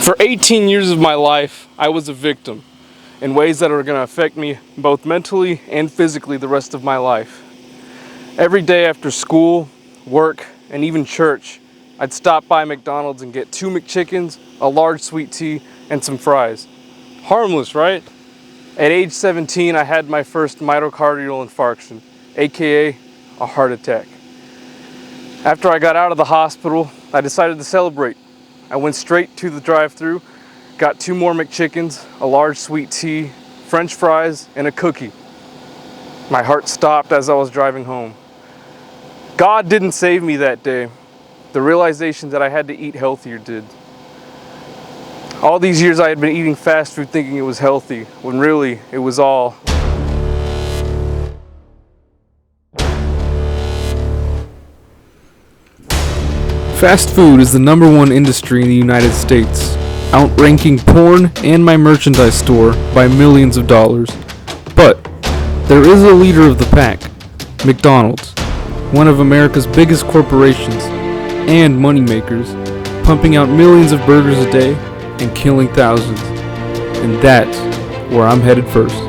For 18 years of my life, I was a victim in ways that are going to affect me both mentally and physically the rest of my life. Every day after school, work, and even church, I'd stop by McDonald's and get 2 McChickens, a large sweet tea, and some fries. Harmless, right? At age 17, I had my first myocardial infarction, aka a heart attack. After I got out of the hospital, I decided to celebrate. I went straight to the drive-thru, got 2 more McChickens, a large sweet tea, French fries, and a cookie. My heart stopped as I was driving home. God didn't save me that day. The realization that I had to eat healthier did. All these years I had been eating fast food thinking it was healthy, when really it was all. Fast food is the #1 industry in the United States, outranking porn and my merchandise store by millions of dollars. But there is a leader of the pack, McDonald's, one of America's biggest corporations and moneymakers, pumping out millions of burgers a day and killing thousands. And that's where I'm headed first.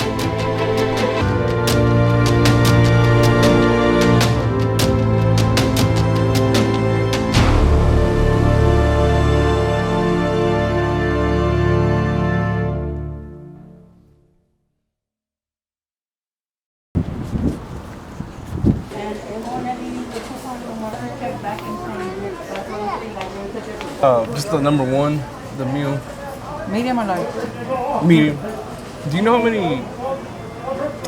Just the #1, the meal. Medium or large? Medium. Do you know how many?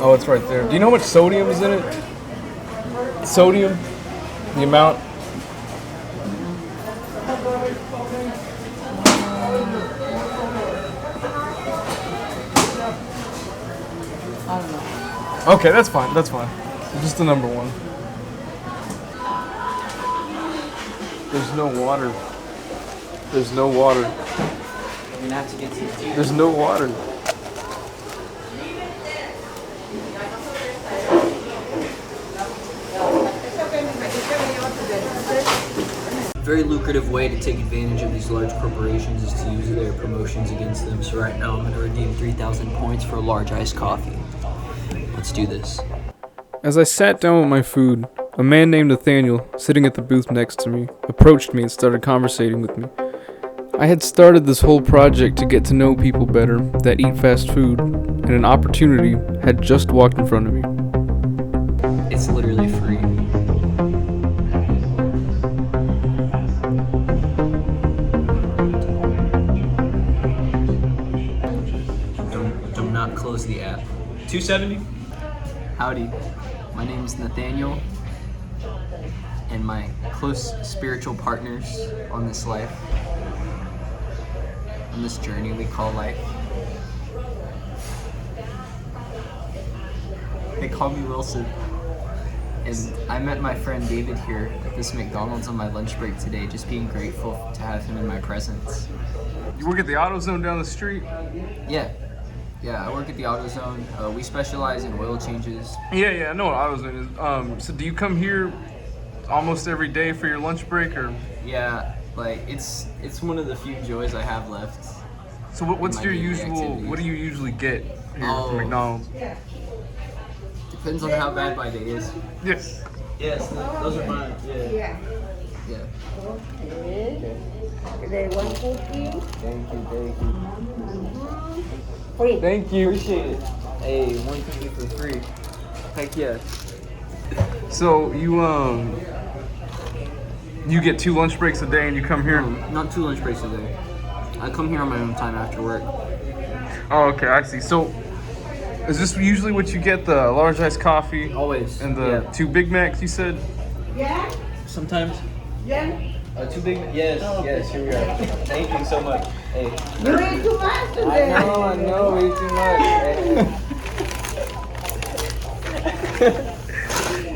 Oh, it's right there. Do you know how much sodium is in it? Sodium? The amount? I don't know. Okay, that's fine. That's fine. Just the #1. There's no water. There's no water. You're gonna have to get some. There's no water. Very lucrative way to take advantage of these large corporations is to use their promotions against them. So right now I'm going to redeem 3,000 points for a large iced coffee. Let's do this. As I sat down with my food, a man named Nathaniel, sitting at the booth next to me, approached me and started conversating with me. I had started this whole project to get to know people better that eat fast food, and an opportunity had just walked in front of me. It's literally free. Do not close the app. 270? Howdy, my name is Nathaniel, and my close spiritual partners on this life, on this journey we call life. They call me Wilson. And I met my friend David here at this McDonald's on my lunch break today, just being grateful to have him in my presence. You work at the AutoZone down the street? Yeah, I work at the AutoZone. We specialize in oil changes. Yeah, I know what AutoZone is. So do you come here almost every day for your lunch break, or? Yeah, like it's one of the few joys I have left. So what's your daily usual? activities. What do you usually get here from McDonald's? Depends on how bad my day is. Yes. Yes, those are mine. Yeah. Okay. One cookie. Thank you. Appreciate it. Hey, 1 cookie for free. Heck yeah. So you get 2 lunch breaks a day, and you come here. Not 2 lunch breaks a day. I come here on my own time after work. Oh, okay, I see. So is this usually what you get? The large iced coffee? Always. And the 2 Big Macs, you said? Yeah? Sometimes. Yeah? 2 big. Yes. Here we are. Thank you so much. Hey. You ate too much today. I know, way too much.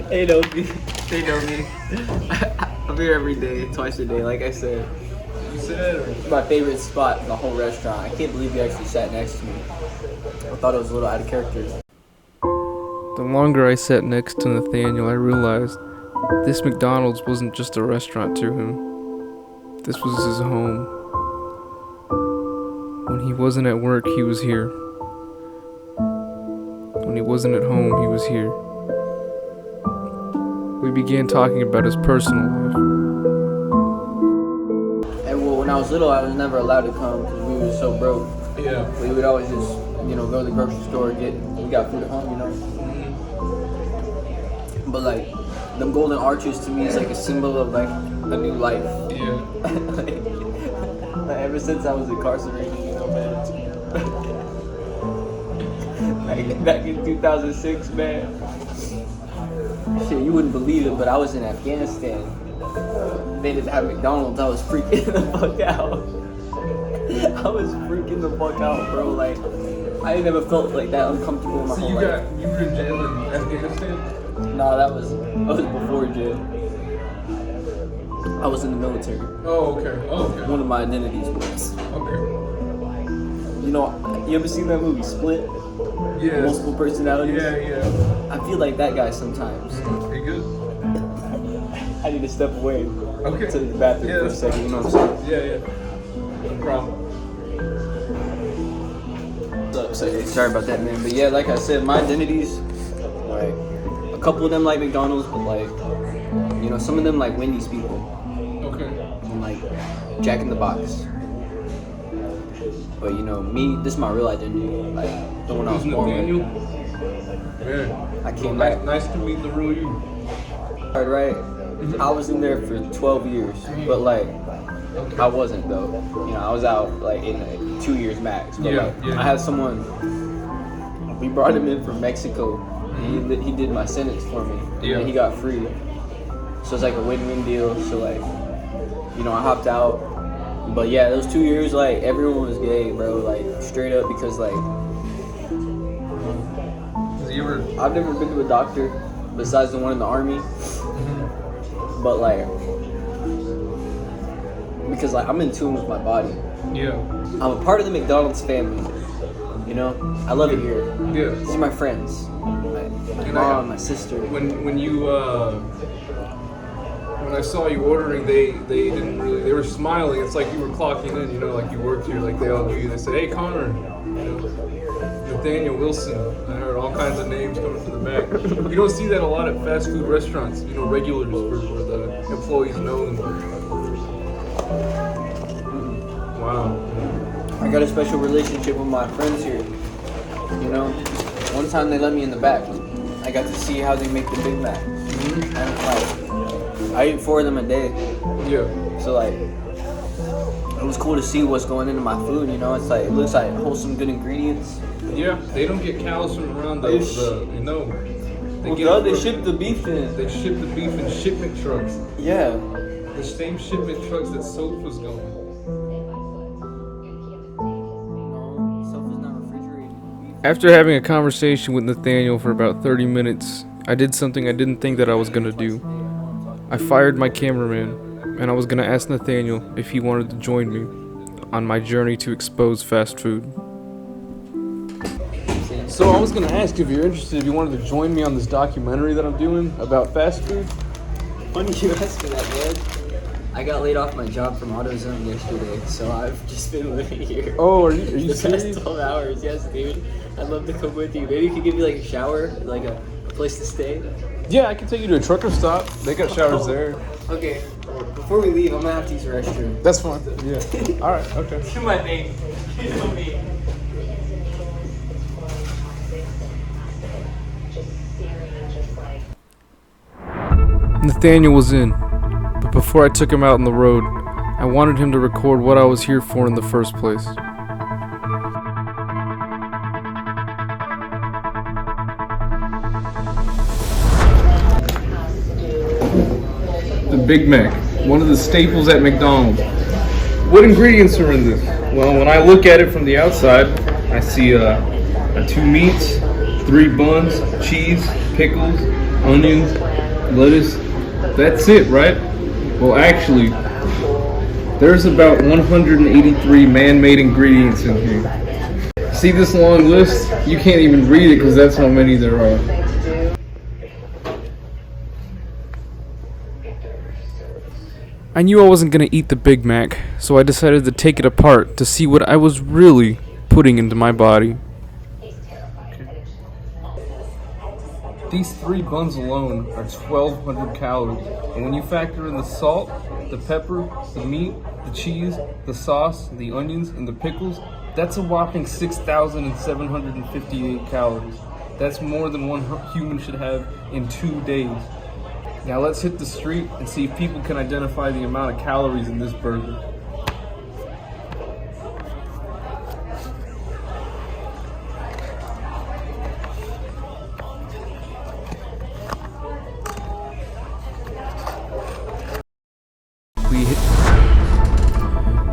Hey, Dopey. Hey, Dopey. I'm here every day, twice a day, like I said. You said? It's my favorite spot in the whole restaurant. I can't believe you actually sat next to me. I thought it was a little out of character. The longer I sat next to Nathaniel, I realized this McDonald's wasn't just a restaurant to him. This was his home. he wasn't at work, he was here. When he wasn't at home, he was here. We began talking about his personal life. And well, when I was little, I was never allowed to come because we were so broke. Yeah. We would always just, go to the grocery store, we got food at home, But like, them golden arches to me is like a symbol of like a new life. Yeah. Like, ever since I was incarcerated, man. Like, back in 2006, man. Shit, you wouldn't believe it, but I was in Afghanistan. They didn't have McDonald's. I was freaking the fuck out. I was freaking the fuck out, bro. Like, I never felt like that uncomfortable in my whole life. You were in jail in Afghanistan? Nah, that was before jail. I was in the military. Oh, okay. One of my identities was. Okay. You ever seen that movie Split? Yeah. Multiple personalities? Yeah. I feel like that guy sometimes. Are you good? I need to step away Okay. to the bathroom for a second, you know what I'm saying? Yeah. No problem. Sorry about that, man. But yeah, like I said, my identities, like, a couple of them like McDonald's, but like, some of them like Wendy's people. Okay. And like Jack in the Box. But me, this is my real identity. Like, the one I was born Nathaniel? with. Man. I came back. Nice to meet the real you. Right? I was in there for 12 years, but like, I wasn't though. I was out like in 2 years max. But I had someone. We brought him in from Mexico. He did my sentence for me, and he got free. So it's like a win-win deal. So like, I hopped out. But yeah, those 2 years, like, everyone was gay, bro. Like, straight up, because like, I've never been to a doctor besides the one in the army. But like, because like I'm in tune with my body. Yeah. I'm a part of the McDonald's family. I love it here. Yeah. These are my friends. My mom, my sister. When I saw you ordering, they didn't really. They were smiling. It's like you were clocking in. Like you worked here. Like they all knew you. They said, "Hey, Connor." Nathaniel Wilson. I heard all kinds of names coming from the back. You don't see that a lot at fast food restaurants. Regulars where the employees know them. Wow. I got a special relationship with my friends here. One time they let me in the back. I got to see how they make the Big Mac. And like, I eat 4 of them a day. Yeah. So like, it was cool to see what's going into my food. It's like, it looks like wholesome, good ingredients. Yeah, they don't get cows from around They They ship the beef in. They ship the beef in shipment trucks. Yeah. The same shipment trucks that soap was going. After having a conversation with Nathaniel for about 30 minutes, I did something I didn't think that I was gonna do. I fired my cameraman, and I was gonna ask Nathaniel if he wanted to join me on my journey to expose fast food. So I was gonna ask if you're interested, if you wanted to join me on this documentary that I'm doing about fast food. Funny you asked me that, man. I got laid off my job from AutoZone yesterday, so I've just been living here. Oh, are you the serious? past 12 hours, yes, dude. I'd love to come with you. Maybe you could give me like a shower, like a place to stay. Yeah, I can take you to a trucker stop. They got showers there. Okay, before we leave, I'm gonna have to use the restroom. That's fine. Yeah. All right. Okay. Do my thing. You know me. Nathaniel was in, but before I took him out on the road, I wanted him to record what I was here for in the first place. The Big Mac, one of the staples at McDonald's. What ingredients are in this? Well, when I look at it from the outside, I see 2 meats, 3 buns, cheese, pickles, onions, lettuce. That's it, right? Well, actually, there's about 183 man-made ingredients in here. See this long list? You can't even read it because that's how many there are. I knew I wasn't gonna eat the Big Mac, so I decided to take it apart to see what I was really putting into my body. These 3 buns alone are 1,200 calories, and when you factor in the salt, the pepper, the meat, the cheese, the sauce, the onions, and the pickles, that's a whopping 6,758 calories. That's more than one human should have in 2 days. Now let's hit the street and see if people can identify the amount of calories in this burger.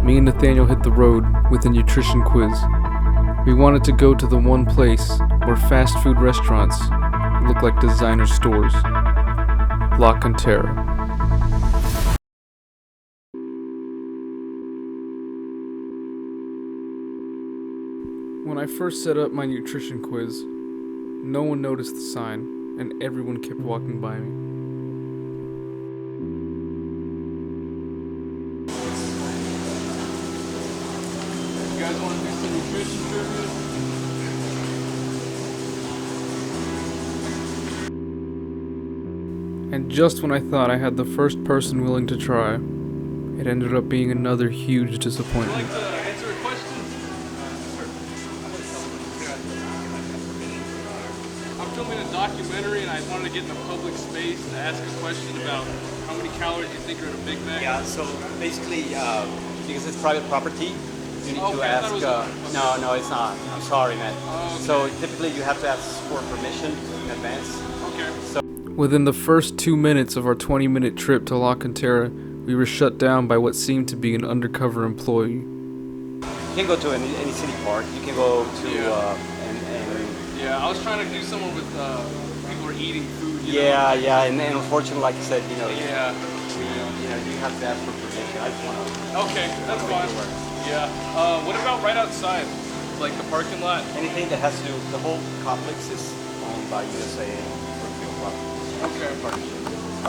Me and Nathaniel hit the road with a nutrition quiz. We wanted to go to the one place where fast food restaurants look like designer stores. La Cantera. When I first set up my nutrition quiz, no one noticed the sign, and everyone kept walking by me. You guys want to do some nutrition trivia? And just when I thought I had the first person willing to try, it ended up being another huge disappointment. Would you like to answer a question? I'm filming a documentary and I wanted to get in a public space to ask a question about how many calories you think are in a Big Mac. Yeah, so basically, because it's private property, you need to Okay, I ask. thought it was No, it's not. I'm sorry, man. Okay. So typically, you have to ask for permission in advance. Okay. Within the first 2 minutes of our 20-minute trip to La Cantera, we were shut down by what seemed to be an undercover employee. You can go to any city park. You can go to Yeah. and Yeah, I was trying to do someone with people who are eating food. You yeah, know? yeah, and unfortunately, like I said, Yeah. you have to ask for permission. I just want to. Okay, that's fine. Yeah. What about right outside, like the parking lot? Anything that has to do, the whole complex is owned by USA and Brookfield Properties. Okay.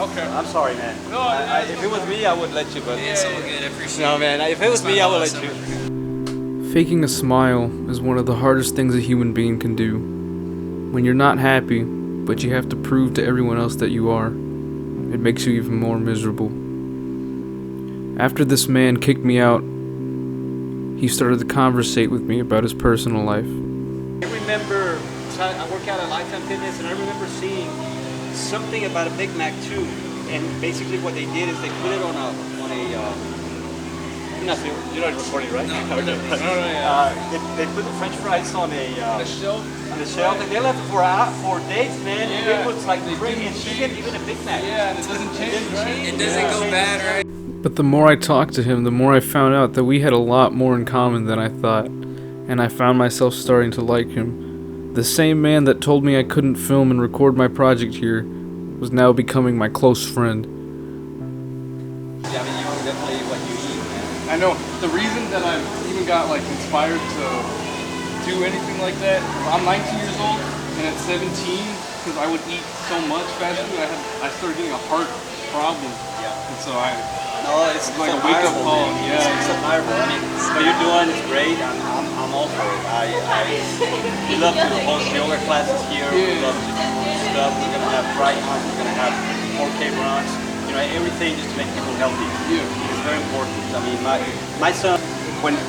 Okay. I'm sorry, man. No, If it was me, I would let you, but It's all good, I appreciate no, it. man. If it was me, I would let you. Faking a smile is one of the hardest things a human being can do. When you're not happy, but you have to prove to everyone else that you are, it makes you even more miserable. After this man kicked me out, he started to conversate with me about his personal life. I remember, I work out at Lifetime Fitness, and I remember seeing something about a Big Mac too. And basically, what they did is they put it on a. You're not recording, right? No, yeah. They put the French fries on The shelf? the shelf, and they left it for days, man. And Yeah. it was like They great, didn't and chicken, even a Big Mac. Yeah, and it doesn't change, right? It doesn't go bad, right? But the more I talked to him, the more I found out that we had a lot more in common than I thought, and I found myself starting to like him. The same man that told me I couldn't film and record my project here was now becoming my close friend. Yeah, I mean, you definitely what you eat, man. I know. The reason that I've even got like inspired to do anything like that, I'm 19 years old, and at 17, because I would eat so much fast food, I started getting a heart problem. Yeah. And so No, it's like a wake-up admirable, call, man. yeah. It's admirable. I mean, what you're doing is great. I'm all for it. We love to host yoga classes here. We love to do stuff. We're gonna have dry runs. We're gonna have 4K runs. You know, everything just to make people healthy. Yeah. It's very important. I mean, my son, when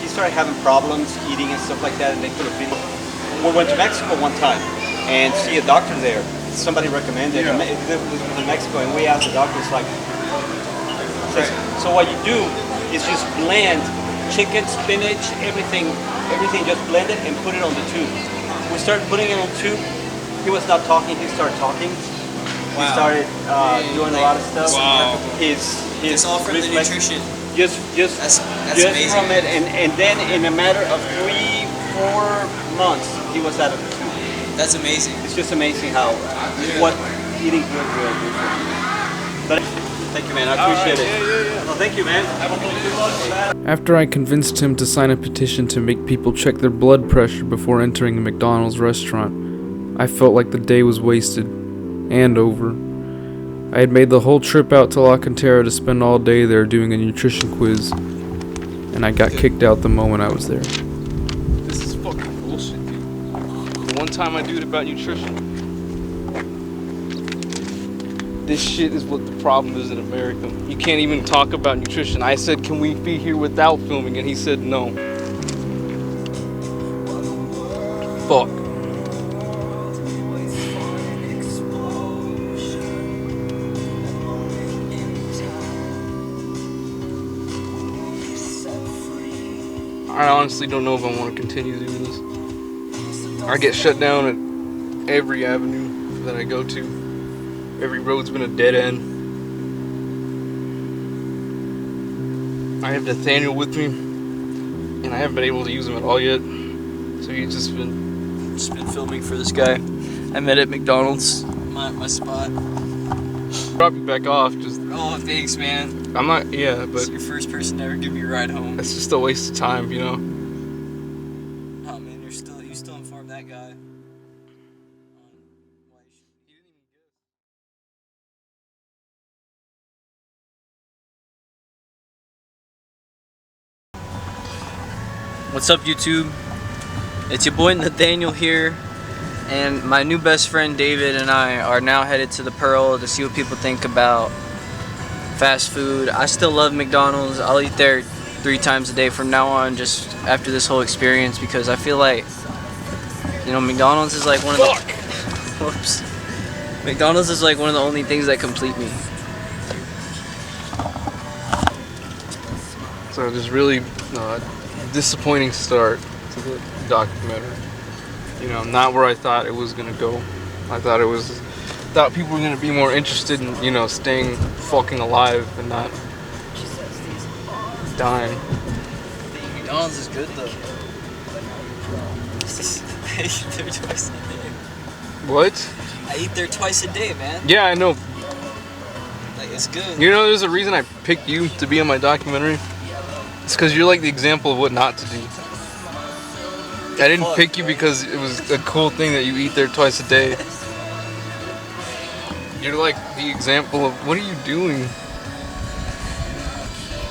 he started having problems eating and stuff like that, and they put a video. We went to Mexico one time and see a doctor there. Somebody recommended. Yeah. It was in Mexico, and we asked the doctor, it's like. So what you do is just blend chicken, spinach, everything just blend it and put it on the tube. We started putting it on the tube. He was not talking, he started talking. He started doing a lot of stuff. Wow. It's all from the nutrition. Just That's just amazing. from it, and then in a matter of 3-4 months, he was out of the tube. That's amazing. It's just amazing how what eating good will do for you. But thank you, man. I appreciate it. Yeah. Well, thank you, man. Have a good one. After I convinced him to sign a petition to make people check their blood pressure before entering a McDonald's restaurant, I felt like the day was wasted and over. I had made the whole trip out to La Cantera to spend all day there doing a nutrition quiz, and I got kicked out the moment I was there. This is fucking bullshit, dude. The one time I do it about nutrition, this shit is what the problem is in America. You can't even talk about nutrition. I said, can we be here without filming? And he said no. Fuck. I honestly don't know if I want to continue doing this. I get shut down at every avenue that I go to. Every road's been a dead end. I have Nathaniel with me, and I haven't been able to use him at all yet. So he's just been filming for this guy I met at McDonald's, my spot. Drop you back off. Oh, thanks, man. I'm not, yeah, but It's your first person to ever give me a ride home. it's just a waste of time, you know. Oh man, you still informed that guy. What's up, YouTube? It's your boy Nathaniel here, and my new best friend David and I are now headed to the Pearl to see what people think about fast food. I still love McDonald's. I'll eat there 3 times a day from now on, just after this whole experience, because I feel like, you know, McDonald's is like one of the whoops. McDonald's is like one of the only things that complete me. So just really disappointing start to the documentary. You know, not where I thought it was gonna go. I thought people were gonna be more interested in, you know, staying fucking alive and not dying. McDonald's is good though. I eat there twice a day. What? I eat there twice a day, man. Yeah, I know. Like, it's good. You know, there's a reason I picked you to be on my documentary. It's because you're like the example of what not to do. I didn't pick you because it was a cool thing that you eat there twice a day. You're like the example of, what are you doing?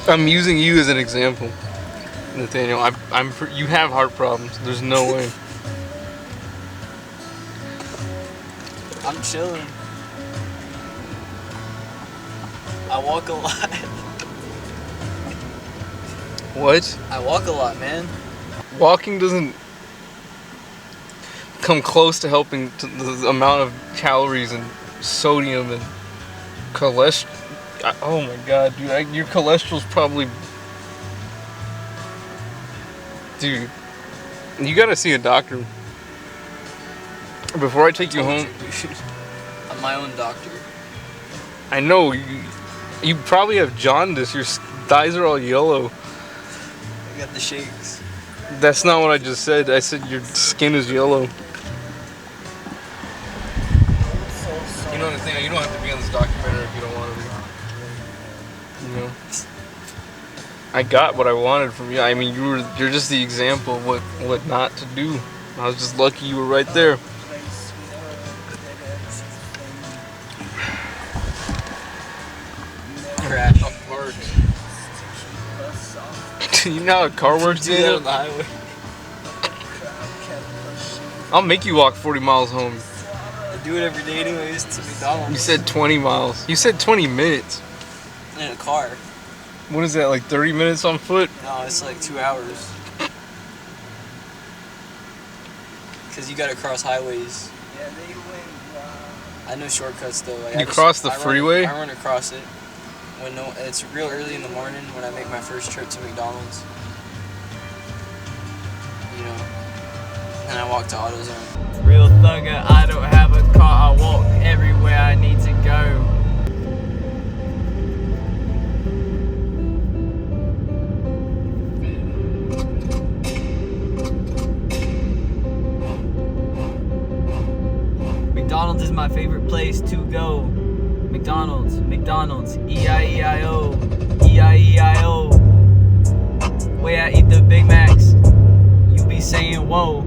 I'm using you as an example, Nathaniel. You have heart problems. There's no way. I'm chilling. I walk a lot. What? I walk a lot, man. Walking doesn't come close to helping to the amount of calories and sodium and cholesterol. Oh my god, dude, your cholesterol's probably... Dude, you gotta see a doctor. Before I take you home... I'm my own doctor. I know, you probably have jaundice. Your thighs are all yellow. I got the shakes. That's not what I just said. I said your skin is yellow. You know, Nathaniel, you don't have to be on this documentary if you don't want to be. You know, I got what I wanted from you. I mean, you're just the example of what not to do. I was just lucky you were right there. Crash. Apart. You know how a car works, Do that Daniel? on the highway. I'll make you walk 40 miles home. I do it every day anyways to McDonald's. You said 20 miles. You said 20 minutes. In a car. What is that, like 30 minutes on foot? No, it's like 2 hours. Because you gotta cross highways. I know shortcuts though. Like, You cross the freeway? I run across it. It's real early in the morning when I make my first trip to McDonald's. You know. And I walk to AutoZone. Real thugger, I don't have a car, I walk everywhere I need to go. McDonald's is my favorite place to go. McDonald's, E-I-E-I-O, E-I-E-I-O. Way I eat the Big Macs, you be saying whoa.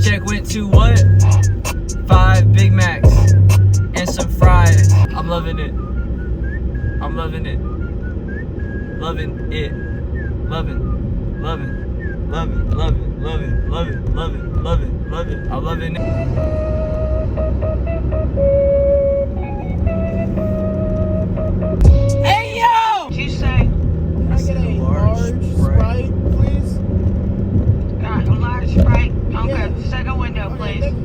Paycheck went to what? 5 Big Macs and some fries. I'm loving it. I'm loving it. Loving it. Loving. Loving. Loving. Loving. Loving. Loving. Loving. Loving. Loving. I'm loving it. Hey yo! What you say? Can I get a large Sprite, please? Got a large Sprite. Okay, Yeah. second window, Okay, please. thank you.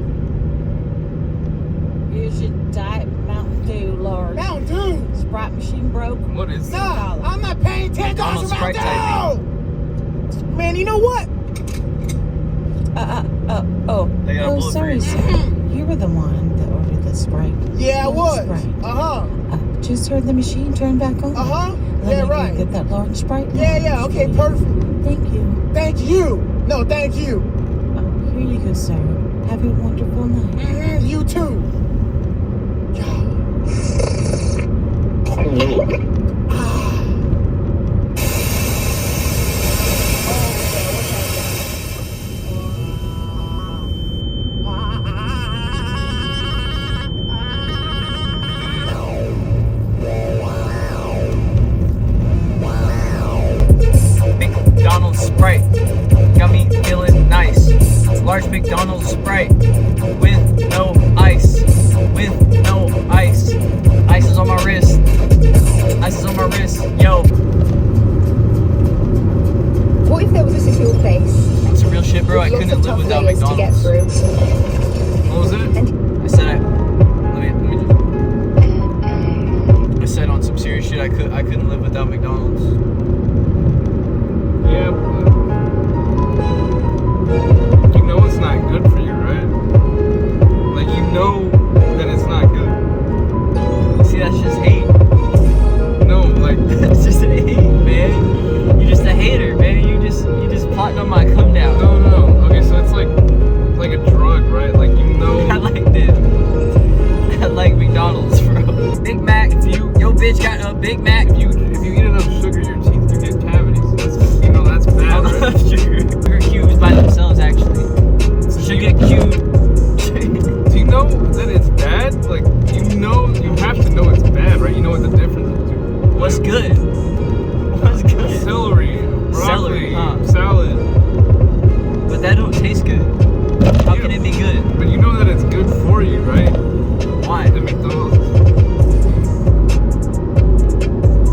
Here's your Diet Mountain Dew large. Mountain Dew. Sprite machine broke. What is that? Nah, I'm not paying $10 McDonald's for Sprite Mountain Dew. Man, you know what? They got a Oh, bullet sorry, for sir. You were the one that ordered the Sprite. Yeah, I was. Sprite. Uh-huh. Just heard the machine turn back on. Uh-huh. Let Yeah, me right. get that large Sprite. Yeah, okay, perfect. Thank you. Thank you. No, thank you. Oh, here you go, sir. Have a wonderful night. You too. McDonald's Sprite got me feeling nice. Large McDonald's Sprite with no ice. With no ice. Ice is on my wrist. Ice is on my wrist. Yo, What if there was a secure place? it's a real shit, bro. I Lots couldn't of live tough without layers to get McDonald's. through. What was it? I said I said on some serious shit. I couldn't live without McDonald's. Yeah, but you know it's not good for you, right? Like, you know that it's not good. See, that's just hate. No, like, That's just a hate, man. You're just a hater, man. You just plotting on my come down. no. Okay, so it's like a drug, right? Like, you know. I like this. I like McDonald's, bro. Big Mac. Yo, bitch got a Big Mac. If you eat enough sugar, your teeth do get cavities. That's, you know, that's I bad, love right? sugar cubes by themselves, actually. Sugar cube. Do you know that it's bad? Like, you have to know it's bad, right? You know what the difference is. What's good? What's good? Celery, broccoli, Celery, huh? salad. But that don't taste good. How can it be good? But you know that it's good for you, right? Why? The McDonald's.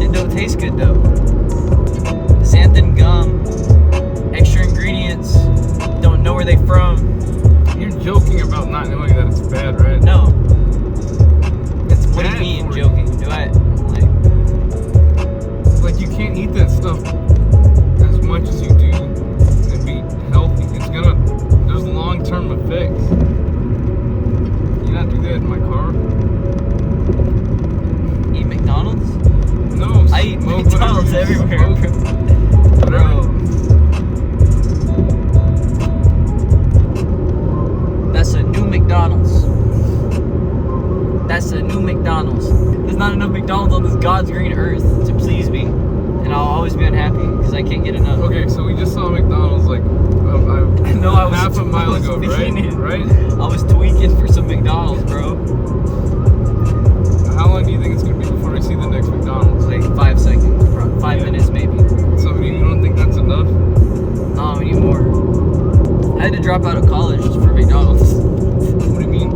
It don't taste good though. Xanthan gum, extra ingredients, don't know where they from. You're joking about not knowing that it's bad, right? No. It's What do bad you mean for joking? Do I Like, you can't eat that stuff as much as you do and be healthy. There's long-term effects. You not do that in my car? eat McDonald's? No. I eat smoke McDonald's whatever you everywhere, smoke, bro. whatever. That's a new McDonald's. That's a new McDonald's. There's not enough McDonald's on this God's green earth to please me. And I'll always be unhappy because I can't get enough. Okay, so we just saw McDonald's like No, I was half a mile I was ago, tweaking. right? I was tweaking for some McDonald's, bro. How long do you think it's gonna be before we see the next McDonald's? Like 5 seconds, 5 minutes maybe. So you don't think that's enough? No, we need more. I had to drop out of college for McDonald's. What do you mean?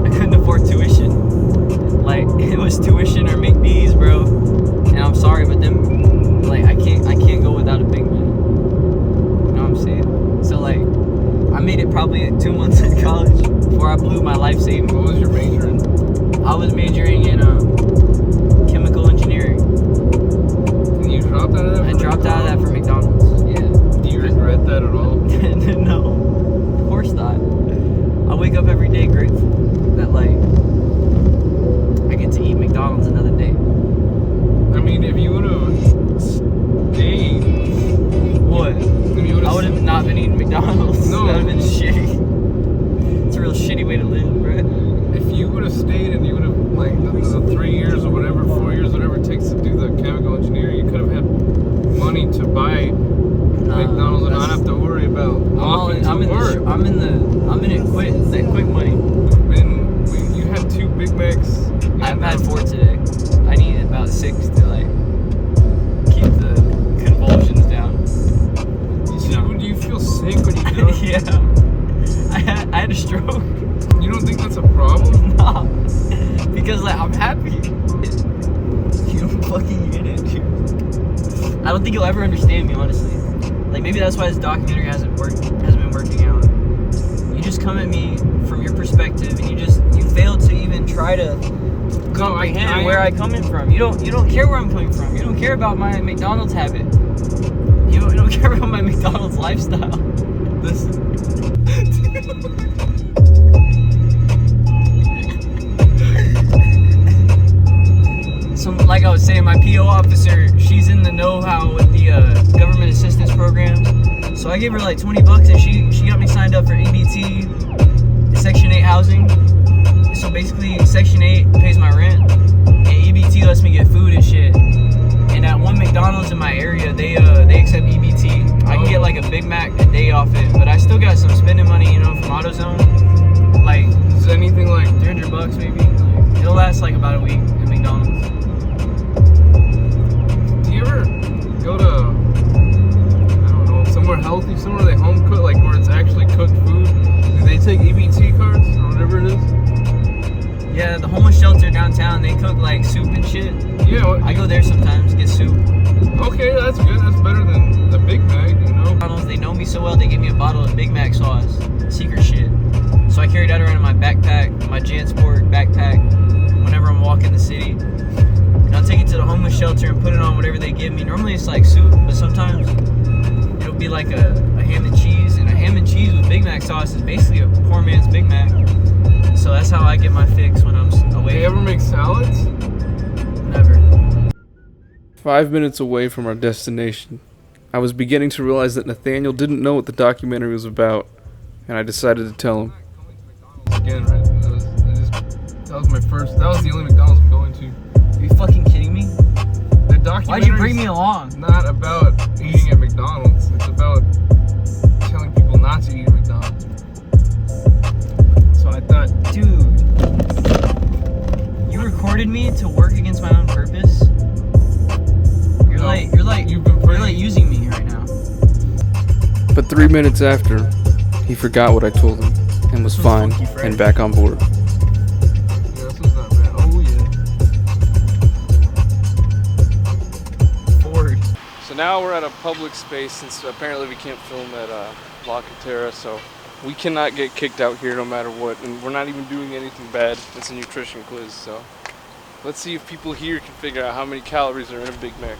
I couldn't afford tuition. Like, it was tuition or McD's, bro. And I'm sorry, but them, like, I can't go without a Big Mac. You know what I'm saying? So, like, I made it probably 2 months in college before I blew my life savings. What was your major in? I was majoring in chemical engineering. And you dropped out of that? I dropped out of that for McDonald's. Yeah. Do you regret that at all? No, of course not. I wake up every day grateful that, like, I get to eat McDonald's another day. I mean, if you would have stayed, What? if you would I would have not been eating McDonald's. No. That would have been shitty. It's a real shitty way to live, bro. if you would have stayed and you would have, like, the 3 years or whatever, 4 years, whatever it takes to do the chemical engineering, you could have had money to buy McDonald's and not have to worry about walking to work. I'm in the I'm in it quick. That quick money. When you had 2 Big Macs. I've had 4 today. I need about 6 to like keep the convulsions down. Do you feel sick when you do it? Yeah. I had a stroke. You don't think that's a problem? Nah. Because like I'm happy. I'm fucking in it, dude. I don't think you'll ever understand me, honestly. Like maybe that's why this documentary hasn't been working out. You just come at me from your perspective, and you fail to even try to comprehend where I'm coming from. You don't care where I'm coming from. You don't care about my McDonald's habit. You don't care about my McDonald's lifestyle. Listen. So, like I was saying, my PO officer, she's in the know-how with the government assistance programs. So I gave her like $20 and she got me signed up for EBT, Section 8 housing. So basically, Section 8 pays my rent, and EBT lets me get food and shit. And at one McDonald's in my area, they accept EBT. I can get like a Big Mac a day off it, but I still got some spending money, you know, from AutoZone. Like, is anything like $300 maybe? Like, it'll last like about a week at McDonald's. Do you ever go to, I don't know, somewhere healthy, somewhere they home cook, like where it's actually cooked food? Do they take EBT cards or whatever it is? Yeah, the homeless shelter downtown, they cook like soup and shit. Yeah. I go there sometimes, get soup. Okay, that's good. That's better than the Big Mac, you know? They know me so well, they give me a bottle of Big Mac sauce. Secret shit. So I carry that around in my backpack, my JanSport backpack, whenever I'm walking the city. And I'll take it to the homeless shelter and put it on whatever they give me. Normally it's like soup, but sometimes it'll be like a ham and cheese. And a ham and cheese with Big Mac sauce is basically a poor man's Big Mac. So that's how I get my fix when I'm away. Do you ever make salads? Never. 5 minutes away from our destination, I was beginning to realize that Nathaniel didn't know what the documentary was about, and I decided to tell him. Again, right? That was my first. That was the only McDonald's I'm going to. Are you fucking kidding me? The documentary. Why'd you bring me along? Not about eating at McDonald's. It's about telling people not to eat at McDonald's. So I thought, dude, you recorded me to work against my own purpose. You're like using me right now. But 3 minutes after, he forgot what I told him and was fine and back on board. Yeah, this was not bad. Oh yeah. Forward. So now we're at a public space since apparently we can't film at La Cantera, so we cannot get kicked out here no matter what, and we're not even doing anything bad. It's a nutrition quiz, so let's see if people here can figure out how many calories are in a Big Mac.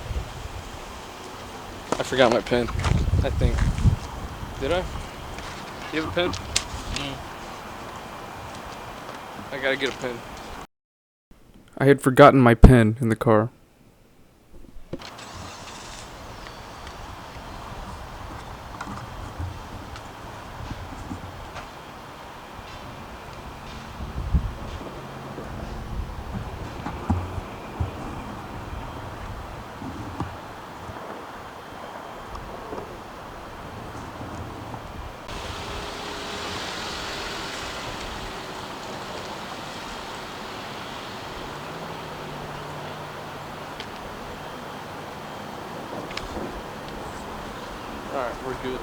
I forgot my pen, I think. Did I? You have a pen? I gotta get a pen. I had forgotten my pen in the car. Alright, we're good.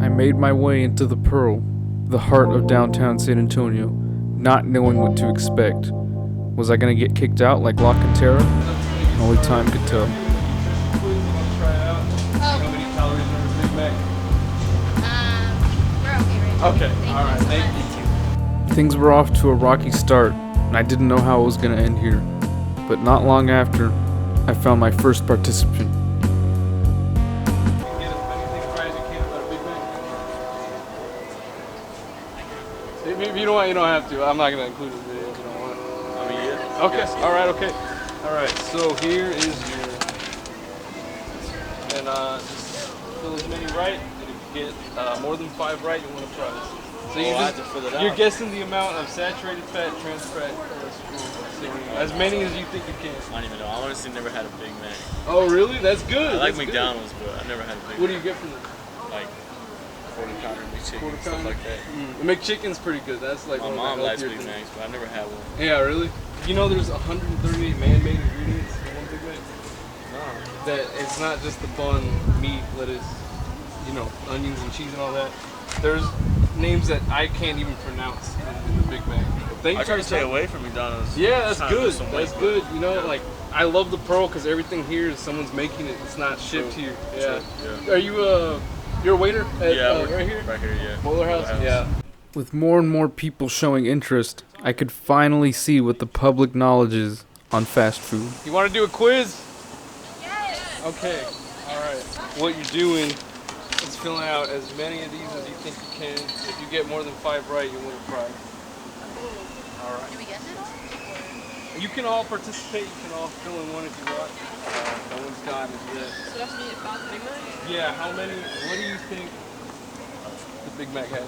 I made my way into the Pearl, the heart of downtown San Antonio, not knowing what to expect. Was I gonna get kicked out like La Cantera? Only time could tell. Okay, alright, thank you. Things were off to a rocky start, and I didn't know how it was gonna end here. But not long after, I found my first participant. If you don't want, you don't have to. I'm not gonna include the video if you don't want. I mean, yeah. Okay. Yes. All right. Okay. All right. So here is your, and just fill as many right. And if you get more than 5 right, you want to try this. So you're guessing the amount of saturated fat, trans fat, cholesterol. As many as you think you can. I don't even know. I honestly never had a Big Mac. Oh, really? That's good. I like That's McDonald's, but I never had a Big Mac. What do you get from them? Like quarter pounder, McChicken, stuff like that. The McChicken's pretty good. That's like My one mom of the likes healthier Big things. Macs, but I never had one. Yeah, really? You know there's 138 man-made ingredients in one Big Mac? No. That it's not just the bun, meat, lettuce, you know, onions and cheese and all that. There's names that I can't even pronounce in the Big Mac. I try to stay away from McDonald's. Yeah, that's Trying to good. lose some That's weight, good. but- You know, yeah. like I love the Pearl because everything here is someone's making it. It's not shipped here. Yeah. Yeah. Are you you're a waiter at, Yeah, right here? Right here, yeah. Boiler House? Yeah. With more and more people showing interest, I could finally see what the public knowledge is on fast food. You want to do a quiz? Yes. Okay. All right. What you're doing is filling out as many of these as you think you can. If you get more than 5 right, you win a prize. All right. Do we get it all? You can all participate. You can all fill in one if you want. No one's gotten it yet. So it has to be about the Big Mac? Yeah. How many? What do you think the Big Mac has?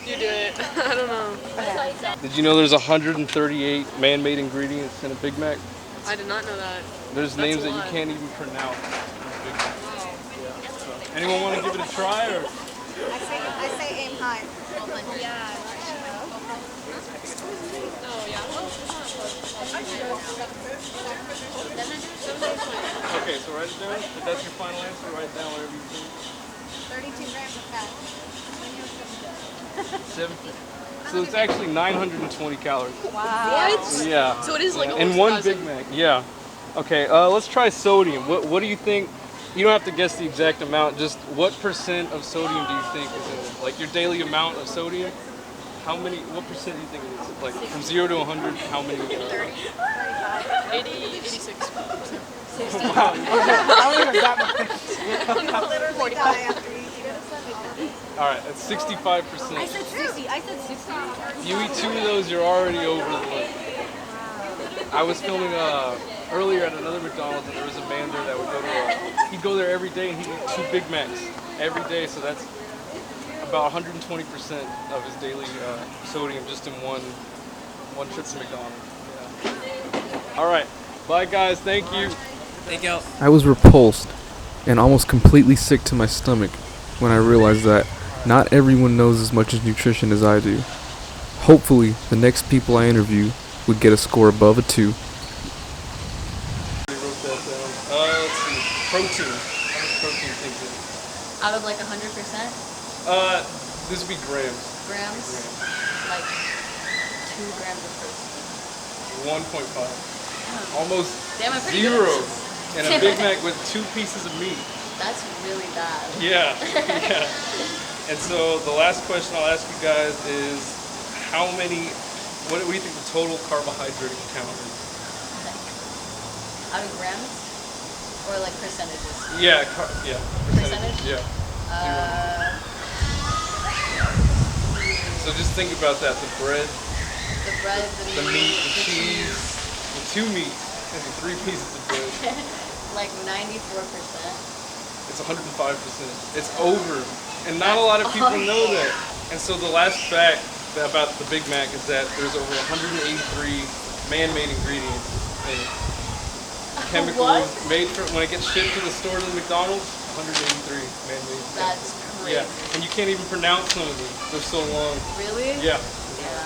You do it. I don't know. Did you know there's 138 man-made ingredients in a Big Mac? I did not know that. There's That's names a that you lot. can't even pronounce. in a Big Mac. Yeah. So, anyone want to give it a try or? I say aim high. Yeah. Oh, yeah. Okay, so write it down. If that's your final answer, write it down whatever you think. 32 grams of fat. 750. So it's actually 920 calories. Wow. What? Yeah. So it is like in almost one 1,000. Big Mac. Yeah. Okay. Let's try sodium. What do you think? You don't have to guess the exact amount. Just what percent of sodium do you think is in it? Like your daily amount of sodium? How many? What percent do you think it is? Like from 0 to 100, how many? 30. 86. Wow. I don't even got my Literally die after eating it. All right, that's 65%. I said 60. I said 60. If you eat 2 of those, you're already over the limit. I was filming earlier at another McDonald's, and there was a man there that would go to. He'd go there every day, and he'd eat 2 Big Macs every day. So that's about 120% of his daily sodium just in one trip to McDonald's. Yeah. All right, bye guys. Thank you. Thank you. I was repulsed and almost completely sick to my stomach when I realized that not everyone knows as much as nutrition as I do. Hopefully, the next people I interview would get a score above a 2. Wrote that down. Let's see. Protein. How much protein do you think it is? Out of like 100%? This would be grams. Grams? Like 2 grams of protein. 1.5. Almost Damn, I'm pretty good at 0. this. And a Big Mac with 2 pieces of meat. That's really bad. Yeah, yeah. And so the last question I'll ask you guys is, how many? What do you think the total carbohydrate count is? Out of grams? Or like percentages? Yeah, Percentage? Yeah. 0. So just think about that: the bread, The bread, the meat, the cheese, the 2 meats, and the 3 pieces of bread. Like 94%. It's 105%. It's over, and not a lot of people know that. And so the last fact about the Big Mac is that there's over 183 man-made ingredients in it. Chemicals made for when it gets shipped to the store to the McDonald's. 183 man-made. That's crazy. Yeah, and you can't even pronounce some of them. They're so long. Really? Yeah. Yeah.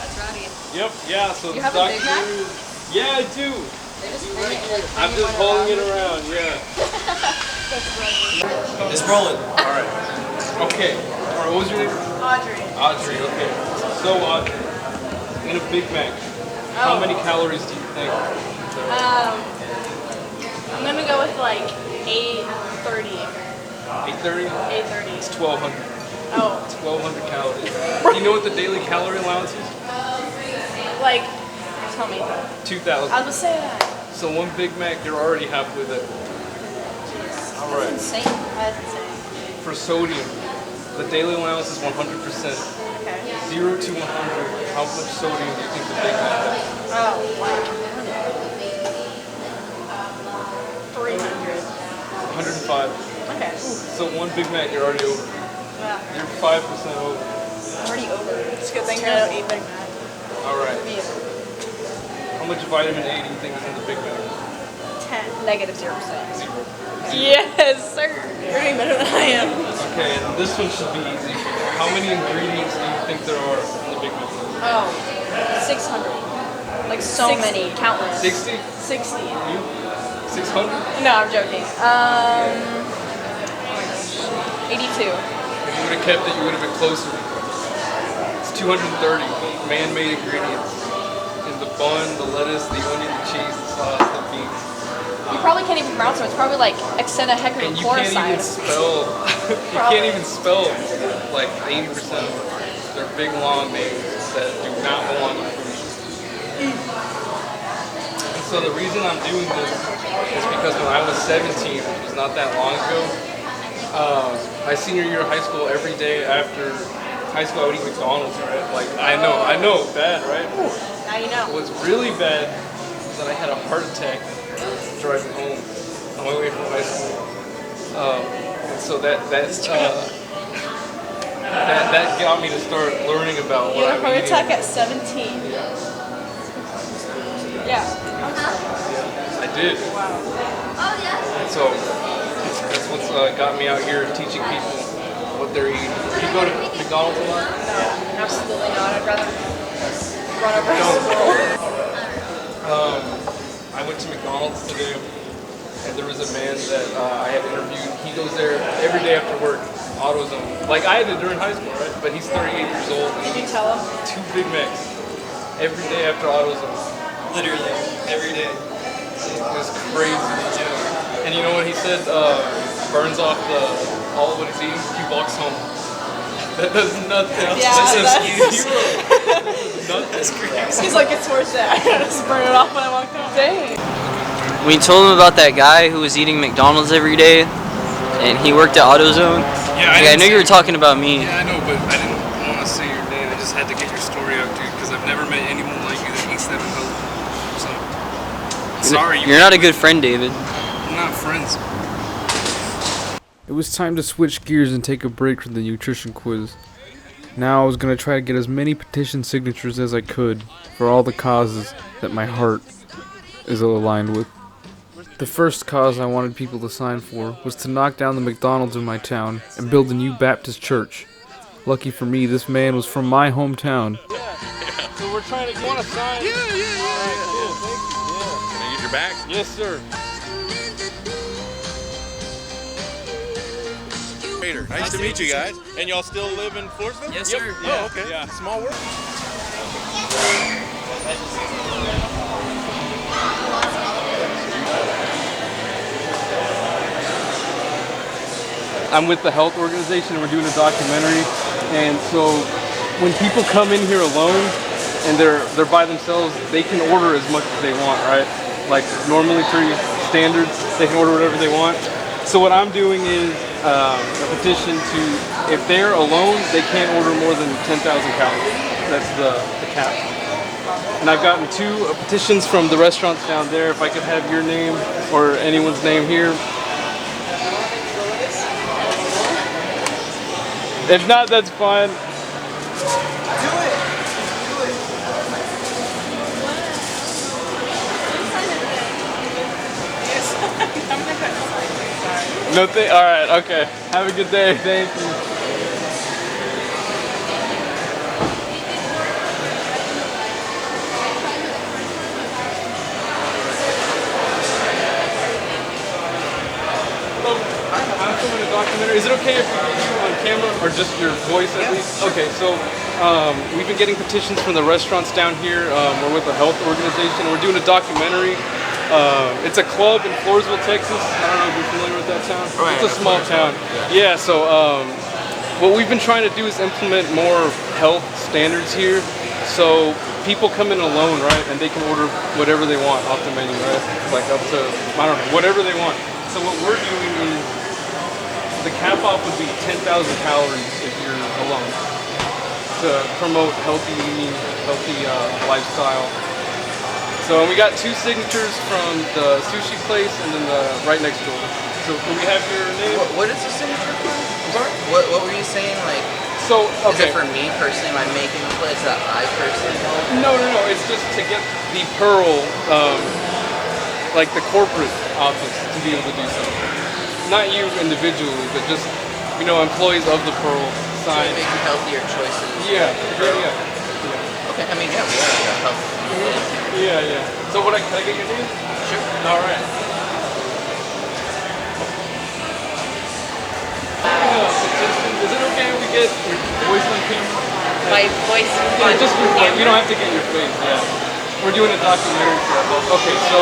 That's rowdy. Yep. Yeah. So You the have a Big Mac? documentary. Yeah, I do. They just bring it like I'm just holding it around. Yeah. It's rolling. All right. Okay. All right. What was your name? Audrey. Audrey. Okay. So Audrey, in a Big Mac, how many calories do you think? I'm gonna go with like 830. 830. 830. It's 1,200. Oh. 1,200 calories. Do you know what the daily calorie allowance is? Like, tell me. 2,000. I was gonna say that. So 1 Big Mac, you're already halfway there. All right. That's insane. That's insane. For sodium, the daily allowance is 100%. Okay. 0 to 100. How much sodium do you think the Big Mac has? Oh, like 300. 105. Okay. So 1 Big Mac, you're already over. Yeah. You're 5% over. I'm already over. It's a good thing I don't eat Big Mac. All right. Me either. much vitamin A do you think is in the Big Mac? 10. Negative 0%. Zero. Yes, sir. You're doing better than I am. Okay, and this one should be easy. How many ingredients do you think there are in the Big Mac? Oh, 600. Like so many, countless. 60? 60. You? 600? No, I'm joking. 82. If you would have kept it, you would have been closer. It's 230 man-made ingredients. In the bun, the lettuce, the onion, the cheese, the sauce, the beans. You probably can't even pronounce them. It's probably like Exena Hecker And you can't even spell, you can't even spell like 80% of them. They're big, long names that do not belong in food. And so the reason I'm doing this is because when I was 17, which was not that long ago, my senior year of high school, every day after high school I would eat McDonald's, right? Like, I know, bad, right? Now you know. What's really bad is that I had a heart attack driving home on my way from high school. And so that got me to start learning about You what had a I'm heart eating. attack at 17. Yeah. I did. Wow. And so that's what's got me out here teaching people what they're eating. Do you go to McDonald's a lot? No, absolutely not. I'd rather run over the world. I went to McDonald's today, and there was a man that I had interviewed. He goes there every day after work, AutoZone. Like I had it during high school, right? But he's 38 years old. Did you tell him? 2 Big Macs every day after AutoZone. Literally, every day. It was crazy. And you know what he said? Burns off all what he's eating. He walks home. That does nothing. Yeah, That's crazy. He's like, it's worth it. I just burn it off when I walk home. Dang. We told him about that guy who was eating McDonald's every day, and he worked at AutoZone. Yeah, I know you were talking about me. Yeah, I know, but I didn't want to say your name. I just had to get your story out, dude, because I've never met anyone like you that eats that unhealthy. So, sorry. You're not a good friend, David. I'm not friends. It was time to switch gears and take a break from the nutrition quiz. Now I was going to try to get as many petition signatures as I could for all the causes that my heart is aligned with. The first cause I wanted people to sign for was to knock down the McDonald's in my town and build a new Baptist church. Lucky for me, this man was from my hometown. So we're trying to get a sign. Yeah. All right, cool. Thank you. Can I use your bag? Yes, sir. Nice to meet you guys. And y'all still live in Floresville? Yes, sir. Oh, okay. Yeah. Small world. I'm with the health organization and we're doing a documentary. And so when people come in here alone and they're by themselves, they can order as much as they want, right? Like normally pretty standards, they can order whatever they want. So what I'm doing is a petition to, if they're alone, they can't order more than 10,000 calories. That's the cap. And I've gotten 2 petitions from the restaurants down there. If I could have your name or anyone's name here. If not, that's fine. No, all right, okay. Have a good day. Thank you. I'm filming a documentary. Is it okay if we get you on camera or just your voice at least? Okay, so we've been getting petitions from the restaurants down here. We're with a health organization and we're doing a documentary. It's a club in Floresville, Texas. I don't know if you're familiar with that town. Right. It's a small town. Yeah, so what we've been trying to do is implement more health standards here. So people come in alone, right, and they can order whatever they want off the menu, right? Like up to, I don't know, whatever they want. So what we're doing is, the cap off would be 10,000 calories if you're alone to promote healthy eating, healthy lifestyle. So we got 2 signatures from the sushi place and then the right next door. So can we have your name? What is the signature for? I'm sorry? What were you saying? Like So, Is okay. it for me personally? Am I making a place that I personally own? No. It's just to get the Pearl, like the corporate office, to be able to do something. Not you individually, but just, employees of the Pearl So sign. making healthier choices. Yeah. Okay, I mean, yeah, we are a healthy. Yeah. So can I get your name? Sure. All right. Is it okay if we get your voice on camera? My voice. Yeah, just your voice. You don't have to get your face. Yeah. We're doing a documentary for that. Okay, so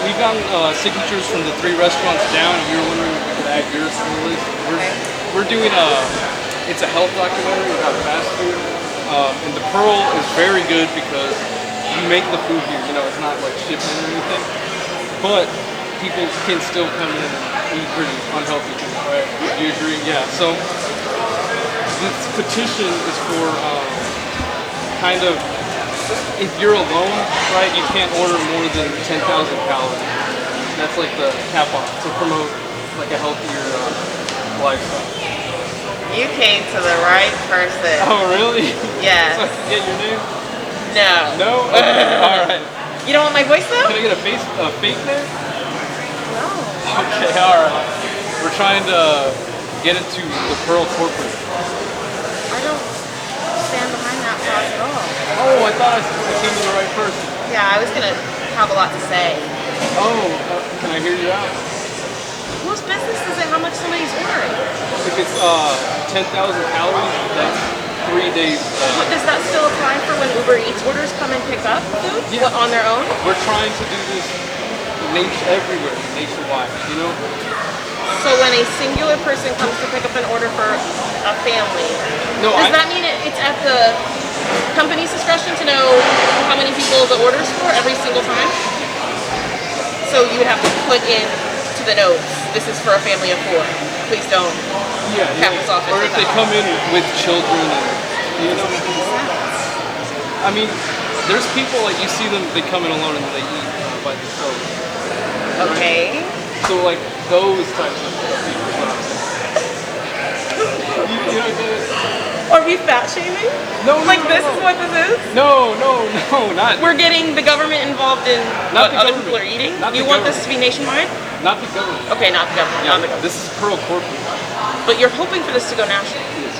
we've gotten signatures from the 3 restaurants down, and we were wondering if we could add yours to the list. We're doing it's a health documentary about fast food, and the Pearl is very good because you make the food here. It's not like shipping or anything, but people can still come in and eat pretty unhealthy food, right? Do you agree? Yeah. So this petition is for kind of, if you're alone, right, you can't order more than 10,000 calories. That's like the cap on to promote like a healthier lifestyle. You came to the right person. Oh, really? Yes. So I can get your name? No. No? Okay. All right. You don't want my voice though? Can I get a fake name? No. Okay, all right. We're trying to get into the Pearl corporate. I don't stand behind that cause at all. Oh, I thought I came to the right person. Yeah, I was gonna have a lot to say. Oh, can I hear you out? Whose business is it how much somebody's ordering? If it's 10,000 calories, that's 3 days. But does that still apply for when Uber Eats orders come and pick up food on their own? We're trying to do this everywhere, nationwide, So when a singular person comes to pick up an order for a family, does that mean it's at the company's discretion to know how many people the order's for every single time? So you would have to put in to the notes, this is for a family of 4. Please don't cap us off. Or if they come in with children, I mean, there's people like you see them, they come in alone and they eat by themselves. Okay. Right? So like those types of people. You know what I'm saying? Are we fat shaming? No. Like this is what this is? No, not. We're getting the government involved in what other people are eating? You want this to be nationwide? Not the government. Okay, not the government. Yeah, not the government. this is Pearl corporate. But you're hoping for this to go national? Yes.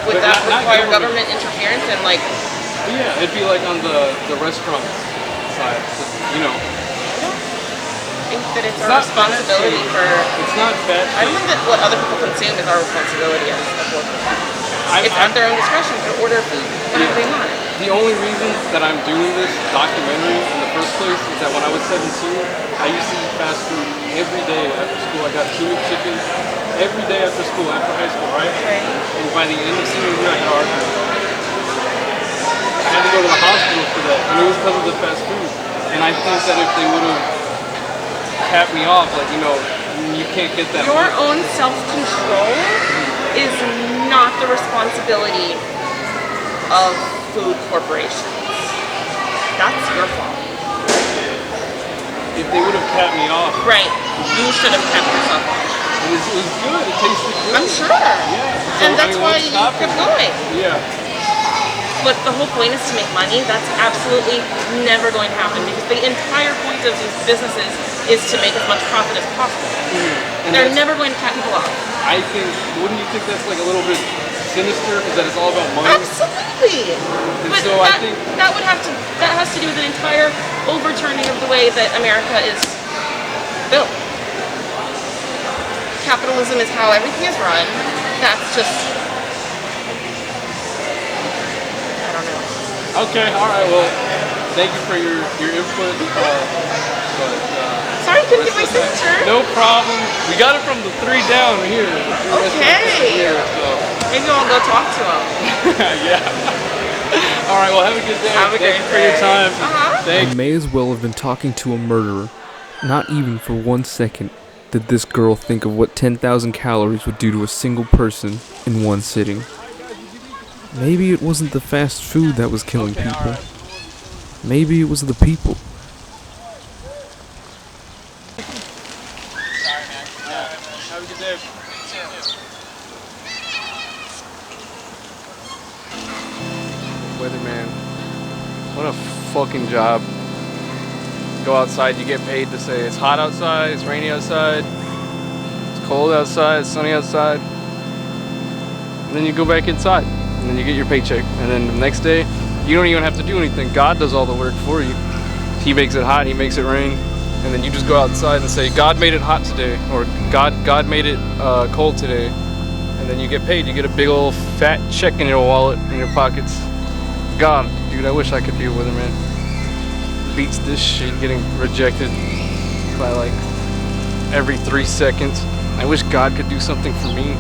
Would But that not require government interference and like? Yeah, it'd be like on the restaurant side, I think that it's our responsibility for. It's not bad. I don't think that what other people consume is our responsibility as a corporate. It's at their own discretion to order food whenever they want it. The only reason that I'm doing this documentary in the first place is that when I was 17, I used to eat fast food every day after school. I got 2 chicken every day after school, after high school, right? And by the end of senior year, I had heartburn. I had to go to the hospital for that, and it was because of the fast food. And I think that if they would have capped me off, like, you can't get that. Your own self-control is not the responsibility of food corporations. That's your fault. If they would have capped me off. Right. You should have kept yourself off. It was good. It tasted good. I'm sure. Yeah. And that's why you kept going. Yeah. But the whole point is to make money. That's absolutely never going to happen because the entire point of these businesses is to make as much profit as possible. They're never going to cut people off. I think, wouldn't you think that's like a little bit sinister because that it's all about money? Absolutely. But so I think that has to do with an entire overturning of the way that America is built. Capitalism is how everything is run. That's just, I don't know. Okay, all right. Well, thank you for your input. Sorry, I couldn't get my signature. No problem. We got it from the 3 down here. Okay. Here, so. Maybe I'll go talk to him. Yeah. All right. Well, have a good day. Have a great day. For your time. I may as well have been talking to a murderer. Not even for 1 second did this girl think of what 10,000 calories would do to a single person in one sitting. Maybe it wasn't the fast food that was killing people. Maybe it was the people. Have a good day. Weatherman. What a fucking job. Go outside, you get paid to say it's hot outside, it's rainy outside, it's cold outside, it's sunny outside. And then you go back inside, and then you get your paycheck. And then the next day, you don't even have to do anything. God does all the work for you. He makes it hot, he makes it rain. And then you just go outside and say, God made it hot today, or God made it cold today. And then you get paid. You get a big old fat check in your wallet, in your pockets. God, dude, I wish I could be a weatherman. Beats this shit, getting rejected by like every 3 seconds. I wish God could do something for me,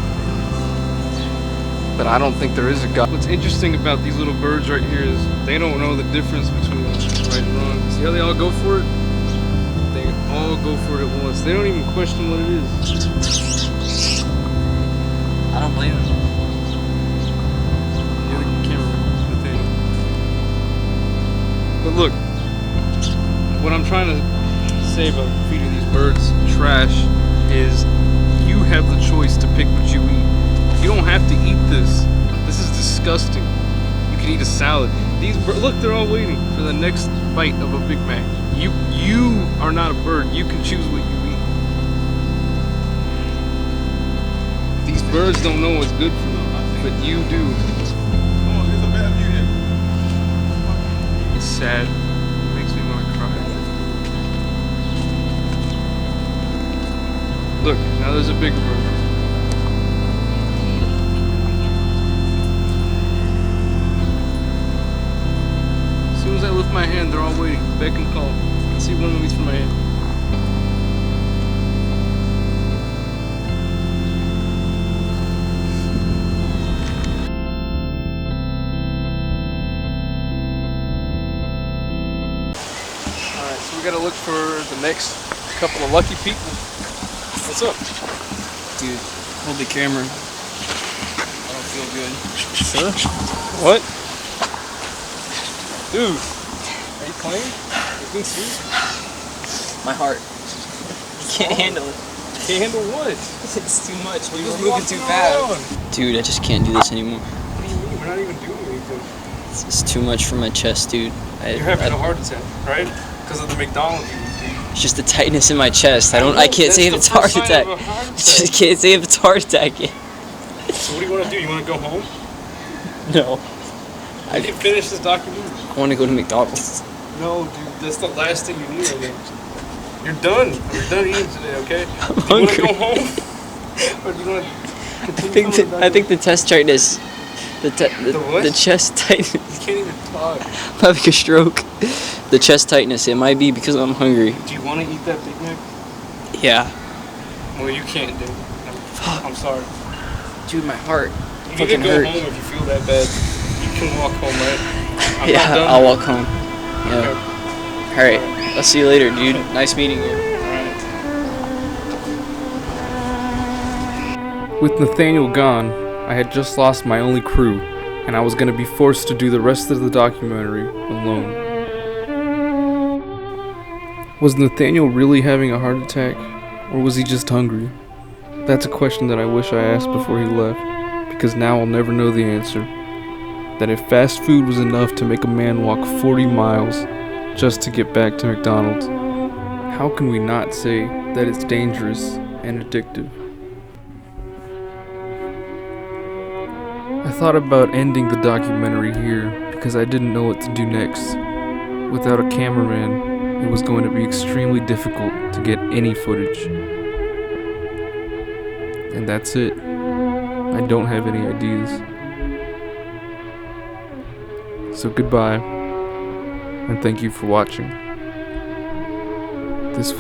but I don't think there is a God. What's interesting about these little birds right here is they don't know the difference between right and wrong. See how they all go for it? They all go for it at once. They don't even question what it is. I don't blame them. You're the cameraman, Nathaniel. But look, what I'm trying to say about feeding these birds trash is you have the choice to pick what you eat. You don't have to eat this. This is disgusting. You can eat a salad. These look, they're all waiting for the next bite of a Big Mac. You are not a bird. You can choose what you eat. These birds don't know what's good for them, but you do. It's sad. It makes me want to cry. Look, now there's a bigger bird. As soon as I lift my hand, they're all waiting. Beck and call. I see one of them reach for my hand. Alright, so we gotta look for the next couple of lucky people. What's up? Dude, hold the camera. I don't feel good. Sir? What? Dude, are you playing? You being serious? My heart. Can't handle it. Can't handle what? It's too much. We're Just moving too fast. around. Dude, I just can't do this anymore. What do you mean? We're not even doing anything. It's too much for my chest, dude. You're having a heart attack, right? Because of the McDonald's you eat. It's just the tightness in my chest. I can't say if it's heart attack. I just can't say if it's heart attack yet. So what do you want to do? You want to go home? No. I can finish this documentary. I want to go to McDonald's. No, dude, that's the last thing you need, I think. You're done. You're done eating today, okay? I'm do you want to hungry. go home? Or do you want to continue? I think the chest tightness. The what? The chest tightness. You can't even talk. I'm having a stroke. The chest tightness. It might be because I'm hungry. Do you want to eat that Big Mac? Yeah. Well, you can't, dude. I'm sorry. Dude, my heart You fucking need to go hurts. home if you feel that bad. You can walk home, right? I'm not Yeah, done. I'll walk home. Yeah. Okay. Alright. I'll see you later, dude. Nice meeting you. With Nathaniel gone, I had just lost my only crew, and I was going to be forced to do the rest of the documentary alone. Was Nathaniel really having a heart attack, or was he just hungry? That's a question that I wish I asked before he left, because now I'll never know the answer. That if fast food was enough to make a man walk 40 miles just to get back to McDonald's, how can we not say that it's dangerous and addictive? I thought about ending the documentary here because I didn't know what to do next. Without a cameraman, it was going to be extremely difficult to get any footage. And that's it. I don't have any ideas. So goodbye, and thank you for watching. This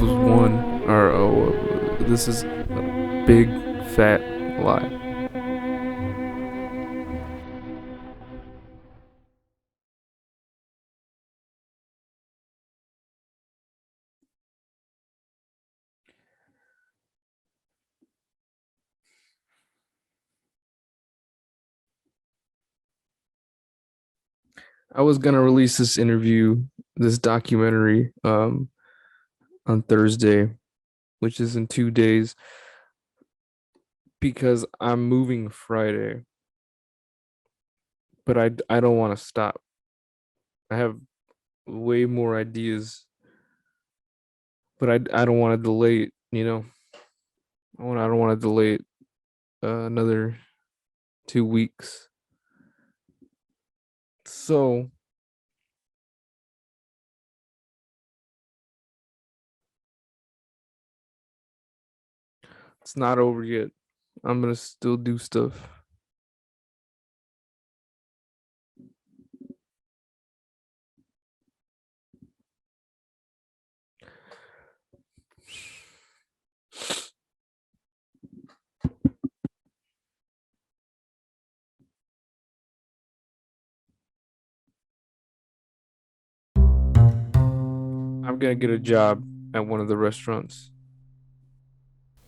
is a big fat lie. I was gonna release this documentary, on Thursday, which is in 2 days, because I'm moving Friday. But I don't want to stop I have way more ideas, but I don't want to delay it. I don't want to delay it another 2 weeks. So it's not over yet. I'm gonna still do stuff. I'm gonna get a job at one of the restaurants.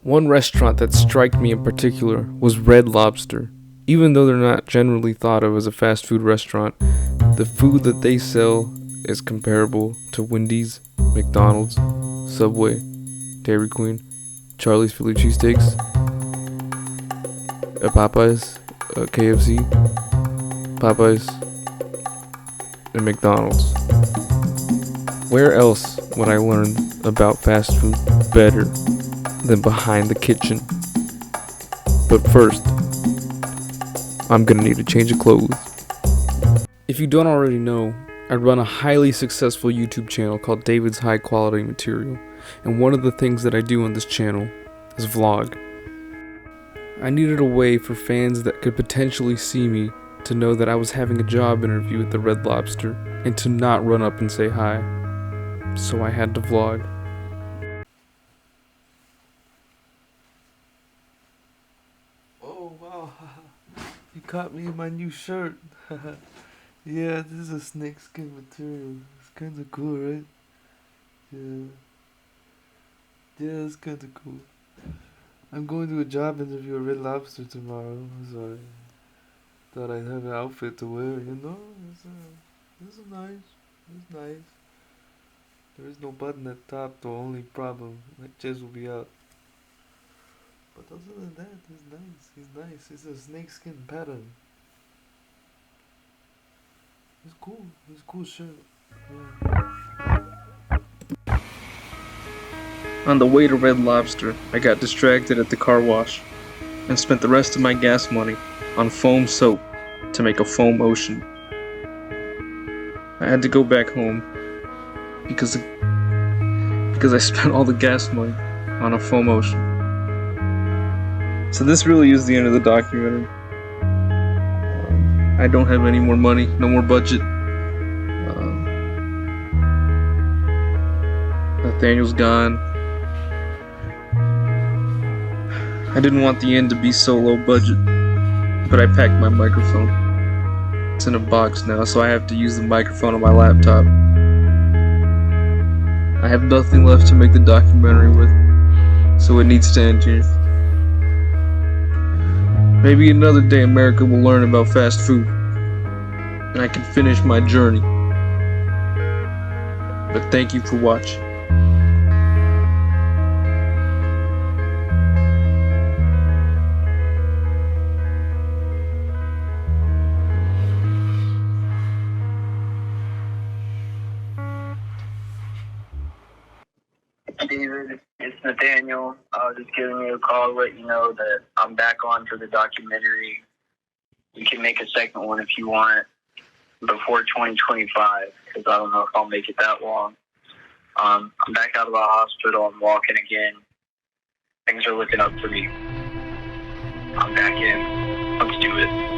One restaurant that struck me in particular was Red Lobster. Even though they're not generally thought of as a fast food restaurant, the food that they sell is comparable to Wendy's, McDonald's, Subway, Dairy Queen, Charlie's Philly Cheesesteaks, Popeyes, KFC, Popeyes, and McDonald's. Where else would I learn about fast food better than behind the kitchen? But first, I'm gonna need a change of clothes. If you don't already know, I run a highly successful YouTube channel called David's High Quality Material, and one of the things that I do on this channel is vlog. I needed a way for fans that could potentially see me to know that I was having a job interview at the Red Lobster and to not run up and say hi. So I had to vlog. Oh wow, you caught me in my new shirt. Yeah, this is a snakeskin material. It's kinda cool, right? Yeah. Yeah, it's kinda cool. I'm going to a job interview at Red Lobster tomorrow, so I thought I'd have an outfit to wear, you know? It's nice. It's nice. There is no button at the top, the only problem. My chest will be out. But other than that, it's nice. It's nice. It's a snakeskin pattern. It's cool. It's a cool shirt. Yeah. On the way to Red Lobster, I got distracted at the car wash and spent the rest of my gas money on foam soap to make a foam ocean. I had to go back home because I spent all the gas money on a foam ocean. So this really is the end of the documentary. I don't have any more money, no more budget. Nathaniel's gone. I didn't want the end to be so low budget, but I packed my microphone. It's in a box now, so I have to use the microphone on my laptop. I have nothing left to make the documentary with, so it needs to end here. Maybe another day America will learn about fast food, and I can finish my journey. But thank you for watching. David, it's Nathaniel. I was just giving you a call to let you know that I'm back on for the documentary. You can make a second one if you want before 2025, because I don't know if I'll make it that long. I'm back out of the hospital. I'm walking again. Things are looking up for me. I'm back in. Let's do it.